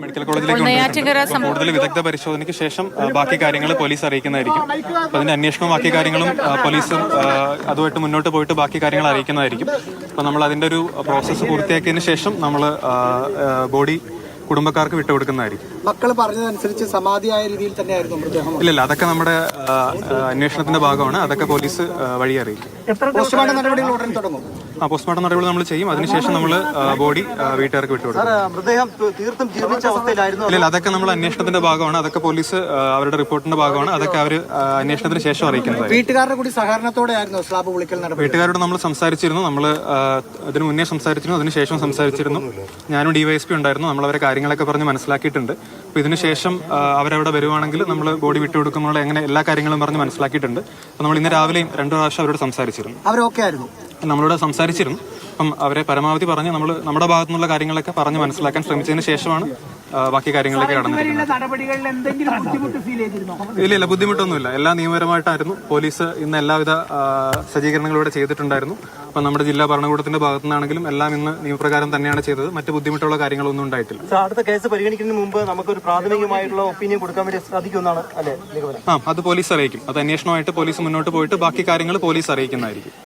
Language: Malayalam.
മെഡിക്കൽ കോളേജിലേക്ക് കൂടുതൽ വിദഗ്ധ പരിശോധനയ്ക്ക് ശേഷം ബാക്കി കാര്യങ്ങൾ പോലീസ് അറിയിക്കുന്നതായിരിക്കും. അപ്പോൾ അതിന്റെ അന്വേഷണവും ബാക്കി കാര്യങ്ങളും പോലീസും അതുമായിട്ട് മുന്നോട്ട് പോയിട്ട് ബാക്കി കാര്യങ്ങൾ അറിയിക്കുന്നതായിരിക്കും. അപ്പോൾ നമ്മൾ അതിന്റെ ഒരു പ്രോസസ്സ് പൂർത്തിയാക്കിയതിന് ശേഷം നമ്മൾ ബോഡി കുടുംബക്കാർക്ക് വിട്ടുകൊടുക്കുന്നതായിരിക്കും. മക്കൾ പറഞ്ഞതനുസരിച്ച് സമാധിയായ രീതിയിൽ തന്നെയായിരുന്നു മൃതദേഹം? ഇല്ല, അതൊക്കെ നമ്മുടെ അന്വേഷണത്തിന്റെ ഭാഗമാണ്. അതൊക്കെ പോലീസ് വഴി അറിയിക്കും. പോസ്റ്റ്മോർട്ടം നടപടികൾ ഉടൻ തുടങ്ങും. പോസ്റ്റ്മോർട്ടം നടപടികൾ നമ്മൾ ചെയ്യും. അതിനുശേഷം നമ്മൾ ബോഡി വീട്ടുകാർക്ക് വിട്ടുകൊടുക്കും. ഇല്ല, അതൊക്കെ നമ്മൾ അന്വേഷണത്തിന്റെ ഭാഗമാണ്. അതൊക്കെ പോലീസ് അവരുടെ റിപ്പോർട്ടിന്റെ ഭാഗമാണ്. അതൊക്കെ അവർ അന്വേഷണത്തിന് ശേഷം അറിയിക്കുന്നത്. വീട്ടുകാരുടെ കൂടി സഹകരണത്തോടെ ആയിരുന്നു സ്ലാബ് പൊളിക്കൽ നടപടി? വീട്ടുകാരോട് നമ്മൾ സംസാരിച്ചിരുന്നു. നമ്മൾ അതിന് മുന്നേ സംസാരിച്ചിരുന്നു, അതിനുശേഷം സംസാരിച്ചിരുന്നു. ഞാനും ഡിവൈഎസ്പി ഉണ്ടായിരുന്നു. നമ്മൾ അവരെ കാര്യങ്ങളൊക്കെ പറഞ്ഞ് മനസ്സിലാക്കിയിട്ടുണ്ട്. അപ്പോൾ ഇതിനുശേഷം അവരവിടെ വരുവാണെങ്കിൽ നമ്മൾ ബോഡി വിട്ടുകൊടുക്കുന്നുള്ള എങ്ങനെ എല്ലാ കാര്യങ്ങളും പറഞ്ഞ് മനസ്സിലാക്കിയിട്ടുണ്ട്. അപ്പോൾ നമ്മൾ ഇന്ന് രാവിലെയും 2 പ്രാവശ്യം അവരോട് സംസാരിച്ചിരുന്നു. അവരൊക്കെ ആയിരുന്നു? നമ്മളോട് സംസാരിച്ചിരുന്നു. അപ്പം അവരെ പരമാവധി പറഞ്ഞ് നമ്മൾ നമ്മുടെ ഭാഗത്തു നിന്നുള്ള കാര്യങ്ങളൊക്കെ പറഞ്ഞ് മനസ്സിലാക്കാൻ ശ്രമിച്ചതിന് ശേഷമാണ് ബാക്കി കാര്യങ്ങളിലേക്ക് കടന്നിരിക്കുന്നത്. ഇല്ല, ബുദ്ധിമുട്ടൊന്നുമില്ല. എല്ലാം നിയമപരമായിട്ടായിരുന്നു. പോലീസ് ഇന്ന് എല്ലാവിധ സജ്ജീകരണങ്ങളോടെ ചെയ്തിട്ടുണ്ടായിരുന്നു. അപ്പം നമ്മുടെ ജില്ലാ ഭരണകൂടത്തിന്റെ ഭാഗത്തു നിന്നാണെങ്കിലും എല്ലാം ഇന്ന് നിയമപ്രകാരം തന്നെയാണ് ചെയ്തത്. മറ്റു ബുദ്ധിമുട്ടുള്ള കാര്യങ്ങളൊന്നും ഉണ്ടായിട്ടില്ല. അടുത്ത കേസ് പരിഗണിക്കുന്നതിന് മുമ്പ് നമുക്കൊരു പ്രാഥമികമായിട്ടുള്ള ഒപ്പീനിയൻ കൊടുക്കാൻ വേണ്ടി സാധിക്കുമെന്നാണ് അല്ലേ? അത് പോലീസ് അറിയിക്കും. അത് അന്വേഷണമായിട്ട് പോലീസ് മുന്നോട്ട് പോയിട്ട് ബാക്കി കാര്യങ്ങൾ പോലീസ് അറിയിക്കുന്നതായിരിക്കും.